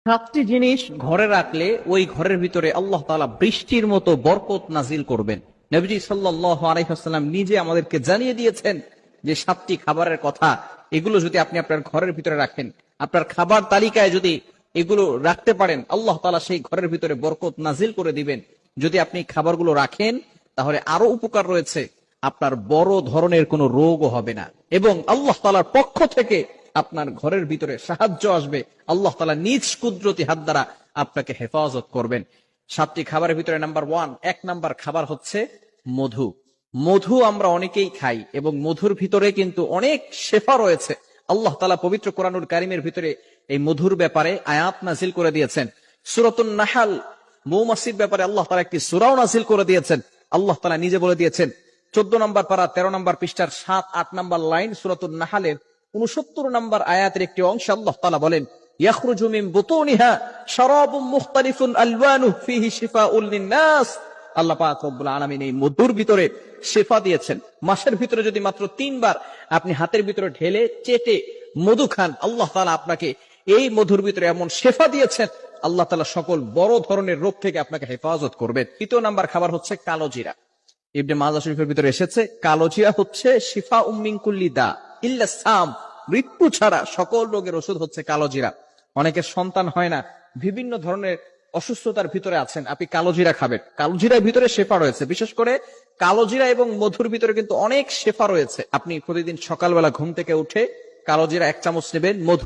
সাতটি জিনিস ঘরে রাখলে ওই ঘরের ভিতরে আল্লাহ তাআলা বৃষ্টির মতো বরকত নাজিল করবেন। নবীজি সাল্লাল্লাহু আলাইহি ওয়াসাল্লাম নিজে আমাদেরকে জানিয়ে দিয়েছেন যে সাতটি খাবারের কথা, এগুলো যদি আপনি আপনার ঘরের ভিতরে রাখেন, আপনার খাবার তালিকায় যদি এগুলো রাখতে পারেন, আল্লাহ তাআলা সেই ঘরের ভিতরে বরকত নাজিল করে দিবেন। যদি আপনি খাবারগুলো রাখেন তাহলে আরো উপকার রয়েছে, আপনার বড় ধরনের কোনো রোগও হবে না এবং আল্লাহ তাআলার পক্ষ থেকে আপনার ঘরের ভিতরে সাহায্য আসবে। আল্লাহ তাআলা নিজ কুদরতি হাত দ্বারা আপনাকে হেফাজত করবেন। সাতটি খাবারের ভিতরে এক নাম্বার খাবার হচ্ছে মধু। মধু আমরা অনেকেই খাই এবং মধুর ভিতরে কিন্তু অনেক শেফা রয়েছে। আল্লাহ তাআলা পবিত্র কোরআনুল কারীমের ভিতরে এই মধুর ব্যাপারে আয়াত নাজিল করে দিয়েছেন। সূরাতুন নাহল, মৌমাছির ব্যাপারে আল্লাহ তাআলা একটি সূরাও নাজিল করে দিয়েছেন। আল্লাহ তাআলা নিজে বলে দিয়েছেন 14 নম্বর পারা 13 নম্বর পৃষ্ঠার 7-8 নম্বর লাইন সূরাতুন নাহলের 69 নম্বর আয়াতের একটি অংশ আল্লাহ তাআলা বলেন, ইয়াখরুজু মিন বুতুনিহা শারাবুম মুখতালিফুন আলওয়ানুহু ফীহি শিফাউল লিন-নাস। আল্লাহ পাক রব্বুল আলামিন এই মধুর ভিতরে শিফা দিয়েছেন। মাসের ভিতরে যদি মাত্র 3 বার আপনি হাতের ভিতরে ঢেলে চেটে মধু খান, আল্লাহ তাআলা আপনাকে এই মধুর ভিতরে এমন শিফা দিয়েছেন, আল্লাহ তাআলা সকল বড় ধরনের রোগ থেকে আপনাকে হেফাজত করবেন। তৃতীয় নাম্বার খাবার হচ্ছে কালো জিরা। ইবনে মাজাহ শরীফের ভিতরে এসেছে কালো জিরা হচ্ছে শিফা মিন কুল্লি দা ইল্লা সাম, মৃত্যু ছাড়া সকল রোগের ওষুধ হচ্ছে কালো জিরা। অনেকের সন্তান হয় না, বিভিন্ন ধরনের অসুস্থতার ভিতরে আছেন, আপনি কালো জিরা খাবেন। কালো জিরার ভিতরে শেফা রয়েছে, বিশেষ করে কালো জিরা এবং মধুর ভিতরে কিন্তু অনেক শেফা রয়েছে। আপনি প্রতিদিন সকালবেলা ঘুম থেকে উঠে কালো জিরা 1 চামচ নেবেন, মধু